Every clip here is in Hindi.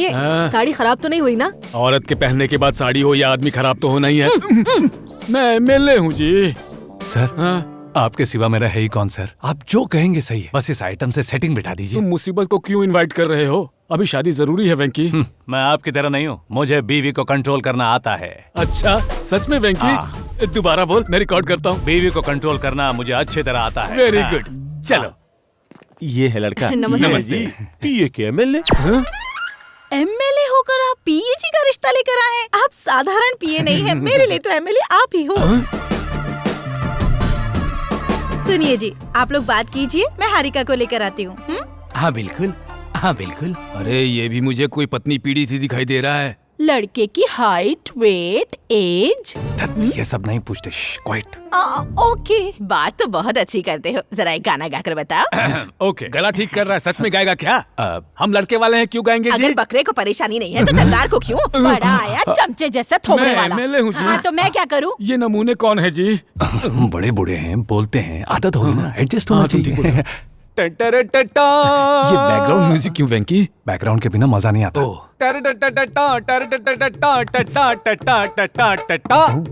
सुनिए, साड़ी खराब तो नहीं हुई ना? औरत के पहनने के बाद साड़ी हो या आदमी खराब तो होना ही है। मैं एमएलए हूँ जी। सर आपके सिवा मेरा है ही कौन सर? आप जो कहेंगे सही है, बस इस आइटम से सेटिंग बिठा दीजिए। तुम मुसीबत को क्यों इनवाइट कर रहे हो? अभी शादी जरूरी है वेंकी। मैं आपकी तरह नहीं हूँ, मुझे बीवी को कंट्रोल करना आता है। अच्छा सच में वेंकी? दोबारा बोल, मैं रिकॉर्ड करता हूँ। बीवी को कंट्रोल करना मुझे अच्छी तरह आता है। वेरी गुड, चलो। ये है लड़का। नमस्ते। पीए के एमएलए। एमएलए होकर आप पीए जी का रिश्ता लेकर आए हैं? आप साधारण पीए नहीं है, मेरे लिए तो एमएलए आप ही हो। सुनिए जी, आप लोग बात कीजिए, मैं हारिका को लेकर आती हूँ। हाँ बिल्कुल, हाँ बिल्कुल। अरे ये भी मुझे कोई पत्नी पीढ़ी सी दिखाई दे रहा है। लड़के की हाइट, वेट, एज। ये सब नहीं पूछते, क्वाइट। ओके, बात तो बहुत अच्छी करते हो। जरा एक गाना गाकर बताओ। ओके। गला ठीक कर रहा है, सच में गाएगा क्या? हम लड़के वाले हैं, क्यों गाएंगे जी? अगर बकरे को परेशानी नहीं है तो दरबार को क्यों? बड़ा आया चमचे जैसा थोबड़े मैं वाला। एमएलए हूँ जी। हाँ, तो मैं क्या करूँ? ये नमूने कौन है जी? बड़े बूढ़े हैं, बोलते हैं, आदत होगी ना, एडजस्ट होना चाहिए। ये बैकग्राउंड म्यूजिक क्यों वेंकी? बैकग्राउंड के बिना मजा नहीं आता।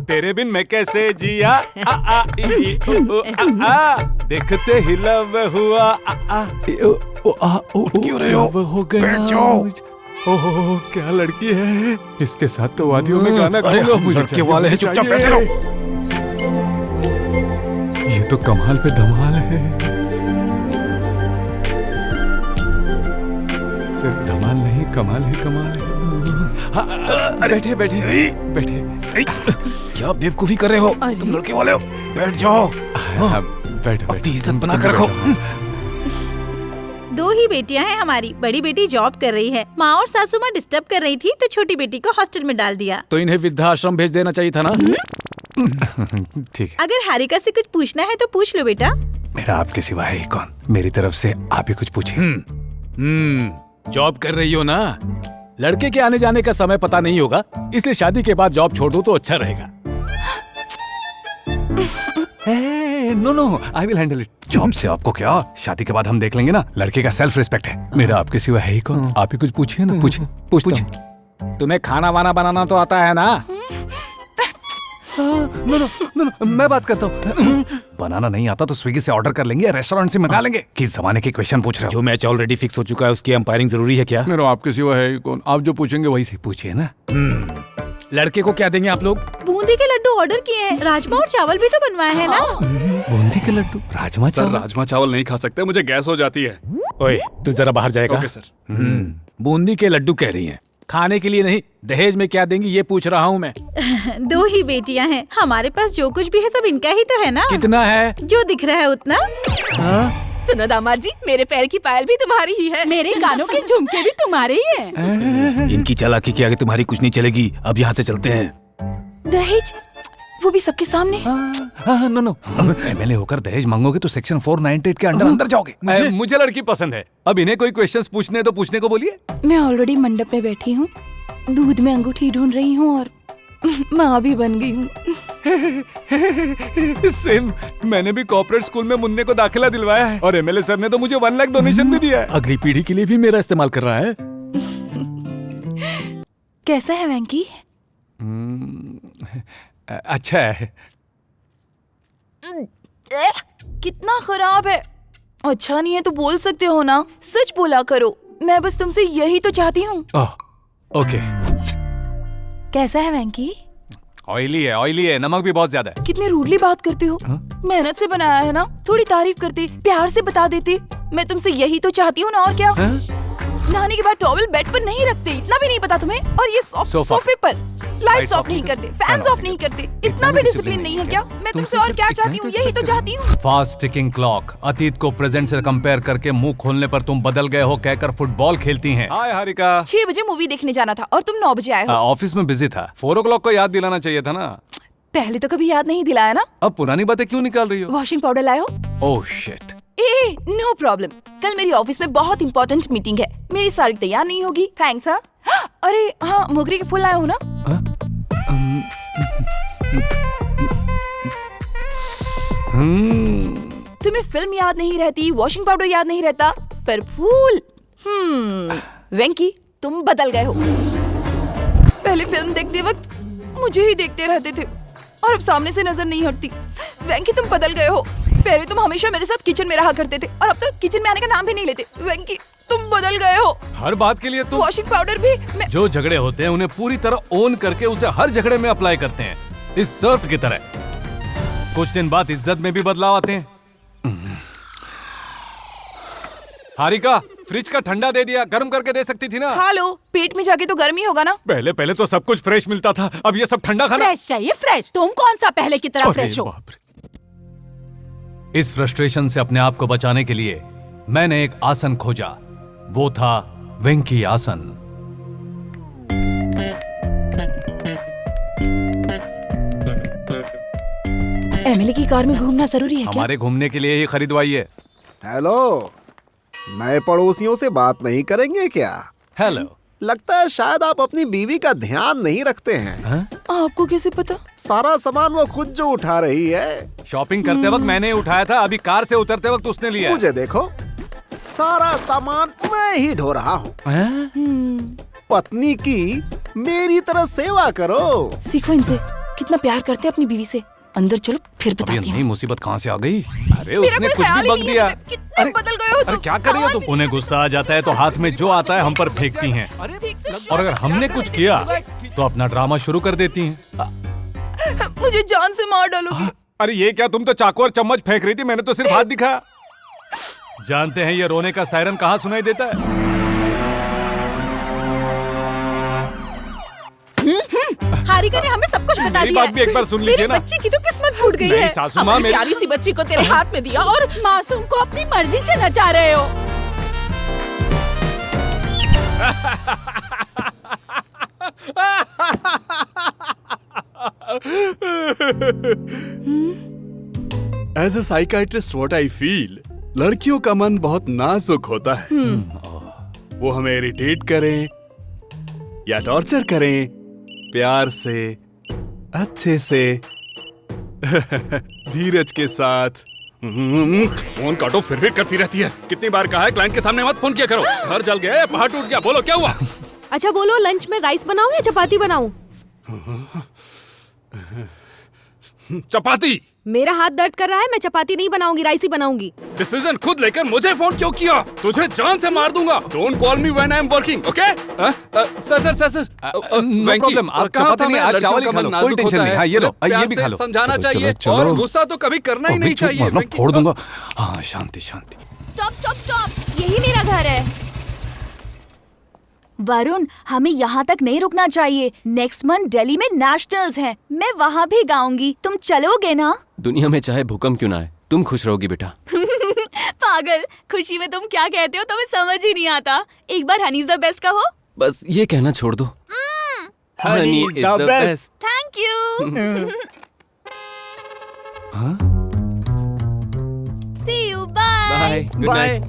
तेरे बिन मैं कैसे जिया, देखते ही लव हुआ, क्यों रहे हो? हो गया। ओह क्या लड़की है, इसके साथ तो वादियों में गाना गाऊंगा। मुझे लड़के वाले हैं, चुपचाप बैठे रहो। ये तो कमाल पे धमाल है। सिर्फ धमाल नहीं, कमाल ही कमाल है। बैठे बैठे बैठे। क्या बेवकूफी कर रहे हो तुम? लड़के वाले हो, बैठ जाओ। बैठो अपनी इज्जत बना कर रखो। दो ही बेटियां हैं हमारी। बड़ी बेटी जॉब कर रही है, माँ और सासू माँ डिस्टर्ब कर रही थी तो छोटी बेटी को हॉस्टल में डाल दिया। तो इन्हें वृद्धाश्रम भेज देना चाहिए था ना? ठीक है। अगर हारिका से कुछ पूछना है तो पूछ लो बेटा। मेरा आपके सिवा है ही कौन? मेरी तरफ से आप ही कुछ पूछिए। जॉब कर रही हो ना? लड़के के आने जाने का समय पता नहीं होगा, इसलिए शादी के बाद जॉब छोड़ दो तो अच्छा रहेगा। No, I will handle it. Job से आपको क्या, शादी के बाद हम देख लेंगे ना। लड़के का सेल्फ रिस्पेक्ट है। मेरा आपके सिवा है ही कौन? आप ही कुछ पूछिए ना। पूछिए। तुम्हें खाना वाना बनाना तो आता है ना? नो, मैं बात करता हूँ। बनाना नहीं आता तो स्विगी से ऑर्डर कर लेंगे या रेस्टोरेंट से मंगा लेंगे। किस जमाने के क्वेश्चन पूछ रहे हो? जो मैच ऑलरेडी फिक्स हो चुका है उसकी अंपायरिंग जरूरी है क्या? मेरा आपके सिवा है ही कौन? आप जो पूछेंगे वही से पूछिए ना। लड़के को क्या देंगे आप लोग? बूंदी के लड्डू ऑर्डर किए हैं, राजमा और चावल भी तो बनवाए हैं ना। बूंदी के लड्डू, राजमा सर चावल? राजमा चावल नहीं खा सकते, मुझे गैस हो जाती है। ओए तू जरा बाहर जाएगा? Okay sir. बूंदी के लड्डू कह रही हैं, खाने के लिए नहीं। दहेज में क्या देंगी ये पूछ रहा हूँ मैं। दो ही बेटियां हैं हमारे पास, जो कुछ भी है सब इनका ही तो है ना। कितना है? जो दिख रहा है उतना। सुनो दामाद जी, मेरे पैर की पायल भी तुम्हारी ही है, मेरे कानों के झुमके भी तुम्हारे ही हैं। इनकी चालाकी के आगे तुम्हारी कुछ नहीं चलेगी। अब यहाँ से चलते हैं। दहेज, वो भी सबके सामने। नो, एमएलए होकर दहेज मांगोगे तो सेक्शन 498 के अंदर जाओगे। मुझे लड़की पसंद है। अब इन्हें कोई क्वेश्चंस पूछने तो पूछने को बोलिए। मैं ऑलरेडी मंडप में बैठी हूँ, दूध में अंगूठी ढूंढ रही हूँ और माँ भी बन गई हूँ। सेम, मैंने भी कॉर्पोरेट स्कूल में मुन्ने को दाखिला दिलवाया है और एमएलए सर ने तो मुझे 1 लाख डोनेशन भी दिया है। अगली पीढ़ी के लिए भी मेरा इस्तेमाल कर रहा है। कैसा है वेंकी? अच्छा है। कितना खराब है। अच्छा नहीं है तो बोल सकते हो ना, सच बोला करो। मैं बस तुमसे यही तो चाहती हूँ। ओके। कैसा है वेंकी? ऑयली है, नमक भी बहुत ज्यादा है। कितनी रूडली बात करते हो। मेहनत से बनाया है ना, थोड़ी तारीफ करते, प्यार से बता देते। मैं तुमसे यही तो चाहती हूँ ना, और क्या? नहाने के बाद टॉवल बेड पर नहीं रखते, इतना भी नहीं पता तुम्हें? और ये सोफे पर लाइट्स ऑफ नहीं करते, फैंस ऑफ नहीं करते, इतना भी डिसिप्लिन नहीं है क्या? मैं तुमसे और क्या चाहती हूँ, यही तो चाहती हूँ। फास्ट टिकिंग क्लॉक, अतीत को प्रेजेंट से कंपेयर करके मुंह खोलने पर तुम बदल गए हो कहकर फुटबॉल खेलती हैं। हाय हारिका। 6 बजे मूवी देखने जाना था और तुम 9 बजे आए हो। ऑफिस में बिजी था। 4 o'clock को याद दिलाना चाहिए था ना। पहले तो कभी याद नहीं दिलाया ना। अब पुरानी बातें क्यों निकाल रही हो? वॉशिंग पाउडर लाए हो? Oh shit. No problem. कल मेरी ऑफिस में बहुत इंपॉर्टेंट मीटिंग है, मेरी साड़ी तैयार नहीं होगी। थैंक्स। अरे हाँ, मोगरे के फूल लाए हो ना? तुम्हें फिल्म याद नहीं रहती, वॉशिंग पाउडर याद नहीं रहता, पर फूल। वेंकी, तुम बदल गए हो। पहले फिल्म देखते वक्त मुझे ही देखते रहते थे और अब सामने से नजर नहीं हटती। वेंकी तुम बदल गए हो। पहले तुम हमेशा मेरे साथ किचन में रहा करते थे और अब तो किचन में आने का नाम भी नहीं लेते। वेंकी तुम बदल गए हो। हर बात के लिए तुम वॉशिंग पाउडर भी मैं... जो झगड़े होते हैं उन्हें पूरी तरह ओन करके उसे हर झगड़े में अप्लाई करते हैं, इस सर्फ की तरह। कुछ दिन बाद इज्जत में भी बदलाव आते हैं। हारिका, फ्रिज का ठंडा दे दिया, गर्म करके दे सकती थी ना। खा लो, पेट में जाके तो गर्म ही होगा ना। पहले पहले तो सब कुछ फ्रेश मिलता था, अब ये सब ठंडा खाना। फ्रेश चाहिए फ्रेश। तुम कौन सा पहले की तरह अरे फ्रेश हो? बाप रे। इस फ्रस्ट्रेशन से अपने आप को बचाने के लिए मैंने एक आसन खोजा। वो था वेंकी आसन। एमिली की कार में घूमना जरूरी है क्या? हमारे घूमने के लिए ही खरीदवाई है। हेलो, नए पड़ोसियों से बात नहीं करेंगे क्या? हेलो। लगता है शायद आप अपनी बीवी का ध्यान नहीं रखते हैं। आपको कैसे पता? सारा सामान वो खुद जो उठा रही है। शॉपिंग करते वक्त मैंने उठाया था, अभी कार से उतरते वक्त उसने लिया। मुझे देखो, सारा सामान मैं ही ढो रहा हूँ। पत्नी की मेरी तरह सेवा करो। सीखो इनसे, कितना प्यार करते हैं अपनी बीवी से। अंदर चलो फिर अब ये बताती नई हूँ। मुसीबत कहाँ से आ गई? अरे मेरा उसने कोई कुछ ख्याल भी ही बक नहीं दिया। है। कितने बदल गए हो अरे तुम। क्या कर रही हो तुम? उन्हें गुस्सा आ जाता है तो हाथ में जो आता है हम पर फेंकती हैं, ठीक से और अगर हमने कुछ किया तो अपना ड्रामा शुरू कर देती हैं। मुझे जान से मार डालोगी। अरे ये क्या, तुम तो चाकू और चम्मच फेंक रही थी, मैंने तो सिर्फ हाथ दिखाया। जानते हैं ये रोने का सायरन कहाँ सुनाई देता है? हारिका ने हमें सब कुछ बता मेरी दिया बात भी एक बार सुन लीजिए मेरी ना। बच्ची की तो किस्मत फूट गई नहीं, है। सासू माँ, अपनी मेरी- प्यारी सी बच्ची को तेरे हाथ में दिया और मासूम को अपनी मर्जी से नचा रहे हो। As a psychiatrist what I feel, लड़कियों का मन बहुत नाजुक होता है। वो हमें इरिटेट करें या टॉर्चर करें, प्यार से, अच्छे से, धीरज के साथ। फोन काटो फिर भी करती रहती है। कितनी बार कहा है क्लाइंट के सामने मत फोन किया करो। घर जल गए, पहाड़ टूट गया, बोलो क्या हुआ? अच्छा बोलो, लंच में राइस बनाऊं या चपाती बनाऊं? चपाती। मेरा हाथ दर्द कर रहा है, मैं चपाती नहीं बनाऊंगी, राइस ही बनाऊंगी। डिसीजन खुद लेकर मुझे फोन क्यों किया? तुझे जान से मार दूंगा। Don't call me when I am working, okay? Sir no problem, आप चपाती नहीं, आज चावल ही खा लो, कोई टेंशन नहीं। हाँ ये लो, ये भी खा लो। समझाना चलो, चाहिए चलो, और चलो। गुस्सा तो कभी करना ही नहीं चाहिए। वरना फोड़ दूंगा। हाँ शांति शांति। स्टॉप स्टॉप स्टॉप, यही मेरा घर है। वरुण, हमें यहाँ तक नहीं रुकना चाहिए। नेक्स्ट मंथ दिल्ली में नेशनल्स हैं, मैं वहाँ भी गाऊंगी। तुम चलोगे ना? दुनिया में चाहे भूकंप क्यों ना आए, तुम खुश रहोगी बेटा। पागल, खुशी में तुम क्या कहते हो तुम्हें समझ ही नहीं आता। एक बार हनी इज द बेस्ट कहो। बस ये कहना छोड़ दो। Honey is the best. Thank you. See you, bye. Bye, good night.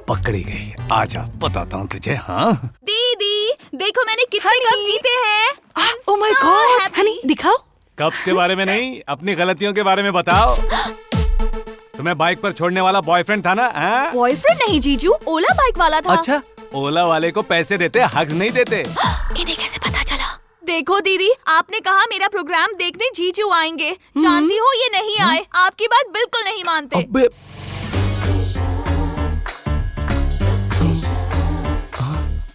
पकड़ी गई। आजा बताता हूँ तुझे। हाँ दीदी देखो मैंने कितने कप जीते हैं। ओह माय गॉड, हनी दिखाओ। कप्स के बारे में नहीं, अपनी गलतियों के बारे में बताओ। तुम्हें बाइक पर छोड़ने वाला बॉयफ्रेंड था ना? हाँ? बॉयफ्रेंड नहीं जीजू, ओला बाइक वाला था। अच्छा, ओला वाले को पैसे देते, हक नहीं देते। इन्हें कैसे पता चला? देखो दीदी, आपने कहा मेरा प्रोग्राम देखने जीजू आएंगे। जानती हो ये नहीं आए, आपकी बात बिल्कुल नहीं मानते। अबे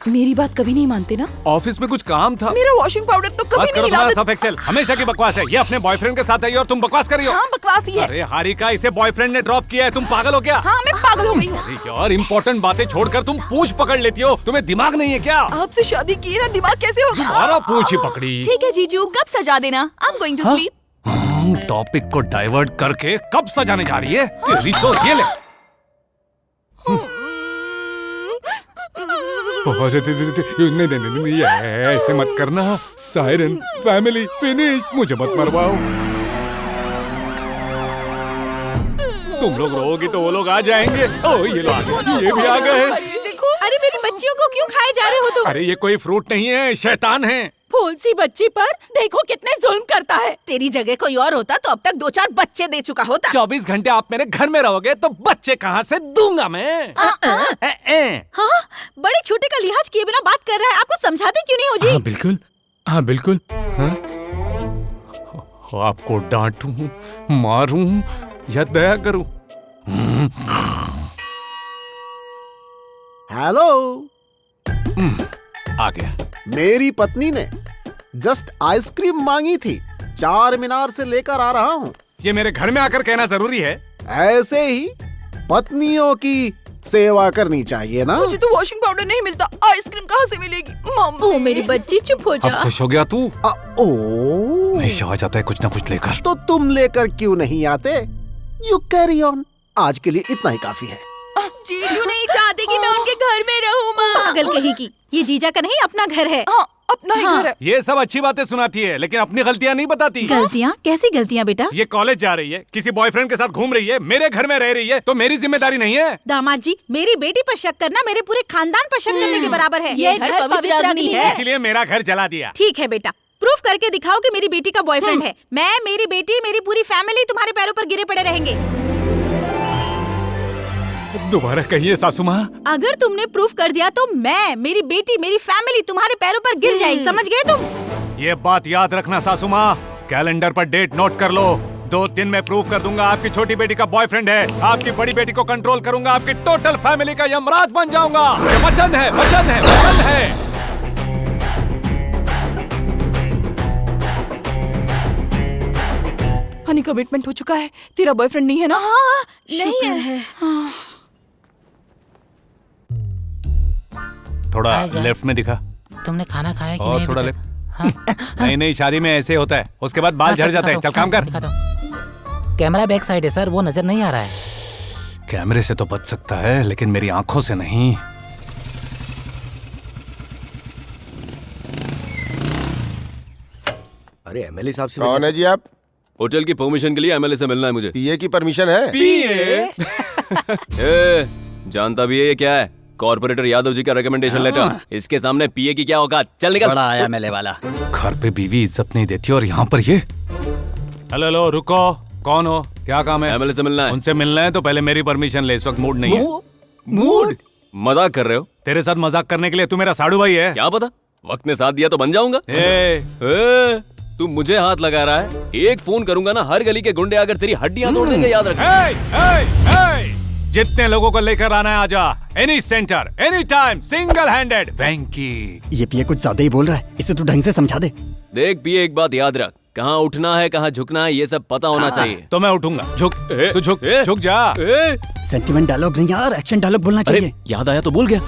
मेरी बात कभी नहीं मानते ना? ऑफिस में कुछ काम था। मेरा वॉशिंग पाउडर तो कभी बस करो नहीं तुम्हारा हिला। सब एक्सेल, हमेशा की बकवास है। ये अपने बॉयफ्रेंड के साथ आई और तुम बकवास कर रही हो। हाँ बकवास ही है। अरे हारिका, इसे बॉयफ्रेंड ने ड्रॉप किया है, तुम पागल हो क्या? हाँ मैं पागल हो गई हूँ। अरे यार, इम्पोर्टेंट बातें छोड़कर तुम पूंछ पकड़ लेती हो। तुम्हें दिमाग नहीं है क्या? आपसे शादी की ना, दिमाग कैसे होगा? तुम्हारा पूंछ ही पकड़ी। ठीक है जीजू, कब सजा देना? I am going to sleep. Topic को डाइवर्ट करके कब सजाने जा रही है? तेरी तो ये ले। नहीं, ऐसे मत करना। Siren, family, finish. मुझे मत मरवाओ। तुम लोग रोओगी तो वो लोग आ जाएंगे। ओ ये लोग आ गए, ये भी आ गए। देखो, अरे मेरी बच्चियों को क्यों खाए जा रहे हो तुम? अरे ये कोई फ्रूट नहीं है, शैतान है। भोल सी बच्ची पर देखो कितने जुल्म करता है। तेरी जगह कोई और होता तो अब तक 2-4 बच्चे दे चुका होता। 24 घंटे आप मेरे घर में रहोगे तो बच्चे कहाँ से दूंगा मैं? हाँ, बड़े छोटे का लिहाज किए बिना बात कर रहा है, आपको समझाते क्यों नहीं हो जी? हाँ बिल्कुल, हाँ बिल्कुल। आपको डांटूं, मारूं या दया करूं? हेलो, आ गया। मेरी पत्नी ने जस्ट आइसक्रीम मांगी थी, 4 मीनार से लेकर आ रहा हूँ। ये मेरे घर में आकर कहना जरूरी है? ऐसे ही पत्नियों की सेवा करनी चाहिए ना। मुझे तो वॉशिंग पाउडर नहीं मिलता, आइसक्रीम कहाँ से मिलेगी? मम्मी। ओ मेरी बच्ची चुप हो जा। अब खुश हो गया तू? ओ हमेशा आ जाता है कुछ ना कुछ लेकर। तो तुम लेकर क्यों नहीं आते? You carry on. आज के लिए इतना ही काफी है। जीजू नहीं चाहते कि मैं उनके घर में रहूं माँ। पागल कहीं की, ये जीजा का नहीं अपना घर है। हाँ, अपना ही घर है। ये सब अच्छी बातें सुनाती है लेकिन अपनी गलतियाँ नहीं बताती। गलतियाँ? कैसी गलतियाँ बेटा? ये कॉलेज जा रही है, किसी बॉयफ्रेंड के साथ घूम रही है, मेरे घर में रह रही है, तो मेरी जिम्मेदारी नहीं है? दामाद जी, मेरी बेटी पर शक करना मेरे पूरे खानदान पर शक करने के बराबर है। ये घर पवित्र अग्नि है। इसीलिए मेरा घर जला दिया। ठीक है बेटा, प्रूफ करके दिखाओ कि मेरी बेटी का बॉयफ्रेंड है। मैं, मेरी बेटी, मेरी पूरी फैमिली तुम्हारे पैरों पर गिरे पड़े रहेंगे। दोबारा कहिए सासू माँ। अगर तुमने प्रूफ कर दिया तो मैं, मेरी बेटी, मेरी फैमिली तुम्हारे पैरों पर गिर जाएगी, समझ गए तुम? ये बात याद रखना सासू माँ, कैलेंडर पर डेट नोट कर लो। 2 दिन में प्रूफ कर दूंगा आपकी छोटी बेटी का बॉयफ्रेंड है। आपकी बड़ी बेटी को कंट्रोल करूंगा, आपकी टोटल फैमिली का यमराज बन जाऊंगा। ये वचन है, वचन है, वचन है। हनी, कमिटमेंट हो चुका है। तेरा बॉयफ्रेंड नहीं है ना? हाँ, नहीं है। थोड़ा लेफ्ट में दिखा। तुमने खाना खाया कि और नहीं? थोड़ा अभी लेफ्ट। तक? हाँ। नहीं शादी में ऐसे होता है, उसके बाद बाल झड़ जाते हैं। चल काम कर। कैमरा बैक साइड है सर, वो नजर नहीं आ रहा है। कैमरे से तो बच सकता है लेकिन मेरी आंखों से नहीं। अरे एमएलए साहब से कौन है जी आप? होटल की परमिशन के लिए एमएलए से मिलना है मुझे। पीए की परमिशन है? ए, जानता भी है ये क्या है? कॉर्पोरेटर यादव जी का रिकमेंडेशन लेटर। इसके सामने पीए की क्या औकात? चल निकल। बड़ा आया एमएलए वाला। घर पे बीवी इज्जत नहीं देती और यहाँ पर ये। हेलो हेलो, रुको। कौन हो? क्या काम है? एमएलए से मिलना है। उनसे मिलना है तो पहले मेरी परमिशन ले। इस वक्त मूड नहीं है। मूड? मजाक कर रहे हो? तेरे साथ मजाक करने के लिए तू मेरा साड़ू भाई है? क्या पता, वक्त ने साथ दिया तो बन जाऊंगा। तू मुझे हाथ लगा रहा है? एक फोन करूंगा ना, हर गली के गुंडे आकर तेरी हड्डियां तोड़ देंगे, याद रख। जितने लोगों को लेकर आना है आजा। Any centre, any time, single handed. Venky, ये पीए कुछ ज्यादा ही बोल रहा है, इसे तू ढंग से समझा दे। देख पिए, एक बात याद रख, कहाँ उठना है कहाँ झुकना है ये सब पता होना चाहिए। तो मैं उठूंगा। झुक। तू झुक। झुक जा। सेंटिमेंट डायलॉग नहीं यार, एक्शन डायलॉग बोलना चाहिए। याद आया तो बोल गया।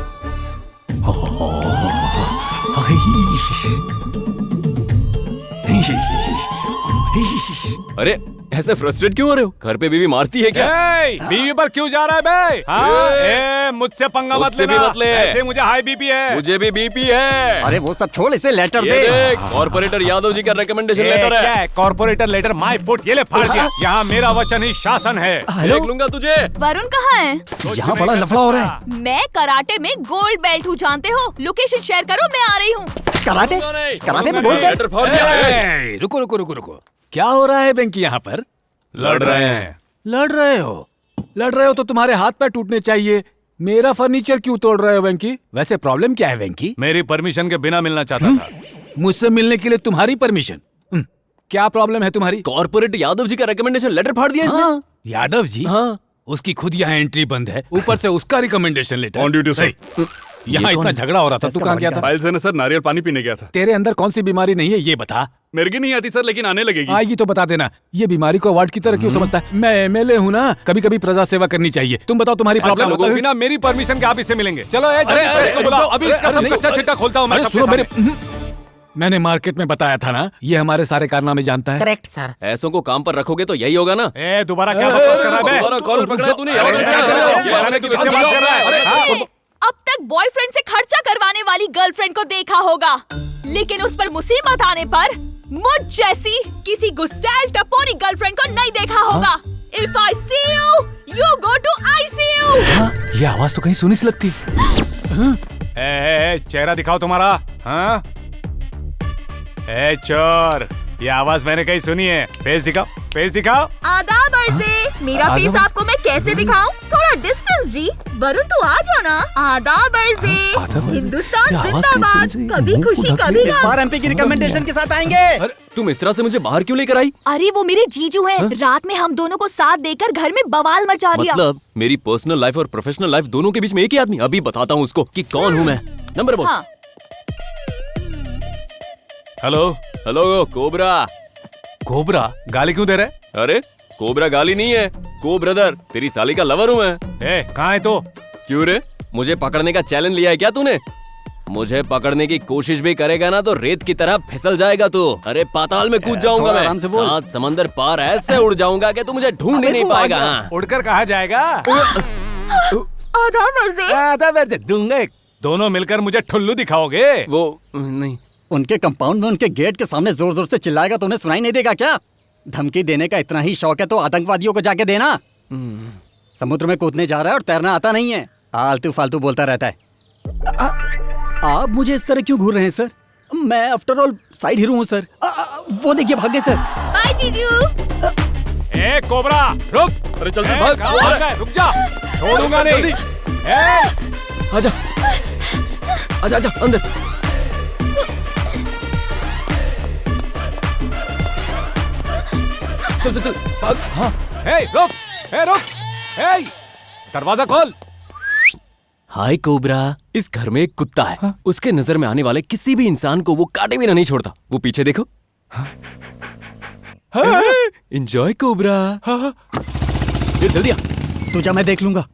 अरे ऐसे फ्रस्ट्रेट क्यों हो रहे हो? घर पे बीवी मारती है क्या? बीवी पर क्यों जा रहा है बे? हाँ, मुझसे पंगा मत लेना। मत ले। ऐसे मुझे हाई बीपी है। मुझे भी बीपी है। अरे वो सब छोड़, इसे लेटर ये दे। देख, कॉर्पोरेटर यादव जी का रिकमेंडेशन लेटर है। क्या है? Corporator letter my foot. ये ले फाड़ दिया। यहाँ मेरा वचन ही शासन है। देख लूंगा तुझे। वरुण कहाँ है? यहाँ बड़ा लफड़ा हो रहा है। मैं कराटे में गोल्ड बेल्ट हूँ, जानते हो? लोकेशन शेयर करो, मैं आ रही हूँ। कराटे? कराटे में गोल्ड बेल्ट? रुको रुको रुको रुको, क्या हो रहा है वेंकी यहाँ पर? लड़ रहे हैं। लड़ रहे हो? लड़ रहे हो तो तुम्हारे हाथ पैर टूटने चाहिए। मेरा फर्नीचर क्यों तोड़ रहे हो वेंकी? वैसे प्रॉब्लम क्या है वेंकी? मेरी परमिशन के बिना मिलना चाहता था। मुझसे मिलने के लिए तुम्हारी परमिशन? क्या प्रॉब्लम है तुम्हारी? कॉर्पोरेट यादव जी का रिकमेंडेशन लेटर फाड़ दिया इसने। यादव जी? हाँ, उसकी खुद यहाँ एंट्री बंद है, ऊपर से उसका recommendation letter. On duty sir. यहाँ इतना झगड़ा हो रहा था, तू कहाँ गया था? फाइल से ना सर, नारियल पानी पीने गया था। तेरे अंदर कौन सी बीमारी नहीं है ये बता। मेरे की नहीं आती सर, लेकिन आने लगेगी। आएगी तो बता देना। ये बीमारी को अवार्ड की तरह क्यों समझता है? मैं एमएलए हूँ ना, कभी कभी प्रजा सेवा करनी चाहिए। तुम बताओ तुम्हारी प्रॉब्लम। लोगों बिना मेरी परमिशन के आप इससे मिलेंगे। चलो प्रेस को बुलाओ, अभी इसका सब कच्चा चिट्ठा खोलता हूँ मैं सबके सामने। मैंने मार्केट में बताया था ना, ये हमारे सारे कारनामे जानता है। Correct sir. ऐसों को काम पर रखोगे तो यही होगा ना। दोबारा क्या बकवास कर रहा है? दोबारा कॉल पकड़ा तूने। अब तक बॉयफ्रेंड से खर्चा करवाने वाली गर्लफ्रेंड को देखा होगा, लेकिन उस पर मुसीबत आने पर मुझ जैसी किसी गुस्सैल टपोरी गर्लफ्रेंड को नहीं देखा होगा। If I see you, you go to ICU। ये आवाज तो कहीं सुनी सी लगती। चेहरा दिखाओ तुम्हारा। हाँ, ए चोर, ये आवाज मैंने कहीं सुनी है। फेस दिखाओ, फेस दिखाओ। आदाब अर्जे, मेरा फेस आपको मैं कैसे दिखाऊं? थोड़ा डिस्टेंस जी। वरुण तू आ जाना। आदाब अर्जे, हिंदुस्तान जिंदाबाद। कभी खुशी कभी इस बार एमपी की रिकमेंडेशन के साथ आएंगे। तुम इस तरह से मुझे बाहर क्यों लेकर आई? अरे वो मेरे जीजू हैं। रात में हम दोनों को साथ देकर घर में बवाल मचा दिया। मतलब मेरी पर्सनल लाइफ और प्रोफेशनल लाइफ दोनों के बीच में एक ही आदमी। अभी बताता हूँ उसको कि कौन हूँ मैं। नंबर बोल। हाँ। Hello hello cobra. कोबरा गाली क्यों दे रहे? अरे कोबरा गाली नहीं है, को ब्रदर, तेरी साली का लवर हूँ मैं। कहाँ है तो? क्यों रे, मुझे पकड़ने का चैलेंज लिया है क्या तूने? मुझे पकड़ने की कोशिश भी करेगा ना तो रेत की तरह फिसल जाएगा तू। अरे पाताल में कूद जाऊंगा मैं, 7 समंदर पार ऐसे उड़ जाऊंगा कि तू मुझे ढूंढ ही नहीं पाएगा। उड़कर कहाँ जाएगा? आधा वैसे दूंगा। दोनों मिलकर मुझे ठुल्लू दिखाओगे? वो नहीं, उनके कंपाउंड में उनके गेट के सामने जोर जोर से चिल्लाएगा तो उन्हें सुनाई नहीं देगा क्या? धमकी देने का इतना ही शौक है तो आतंकवादियों को जाके देना। समुद्र में कूदने जा रहा है और तैरना आता नहीं है, आलतू फालतू बोलता रहता है। आप मुझे इस तरह क्यों घूर रहे हैं सर? मैं आफ्टर ऑल साइड हीरो हूँ सर। वो देखिए भाग गए सर। बाय जीजू। ए कोबरा रुक। अरे चल भाग, रुक जा, छोड़ूंगा नहीं। आजा आजा आजा अंदर। चल चल चल भाग। हाँ। रुक, रुक, दरवाजा खोल। हाय कोबरा, इस घर में एक कुत्ता है। हाँ? उसके नजर में आने वाले किसी भी इंसान को वो काटे बिना नहीं छोड़ता। वो पीछे देखो। Enjoy cobra. ये जल्दी आ। तू जा, मैं देख लूंगा।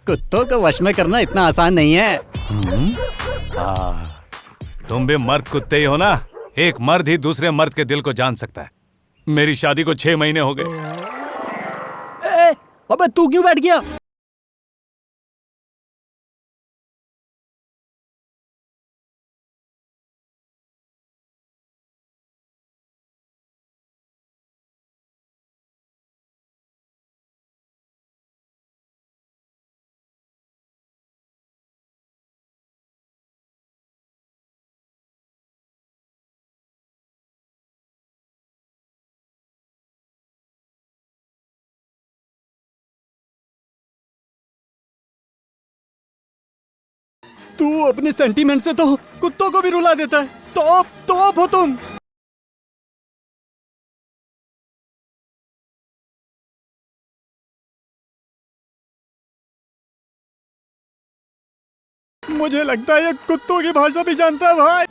कुत्तों को वश में करना इतना आसान नहीं है। तुम भी मर्द कुत्ते ही हो ना। एक मर्द ही दूसरे मर्द के दिल को जान सकता है। मेरी शादी को 6 महीने हो गए। अबे तू क्यों बैठ गया? तू अपने सेंटीमेंट से तो कुत्तों को भी रुला देता है। टॉप हो तुम। मुझे लगता है ये कुत्तों की भाषा भी जानता है भाई।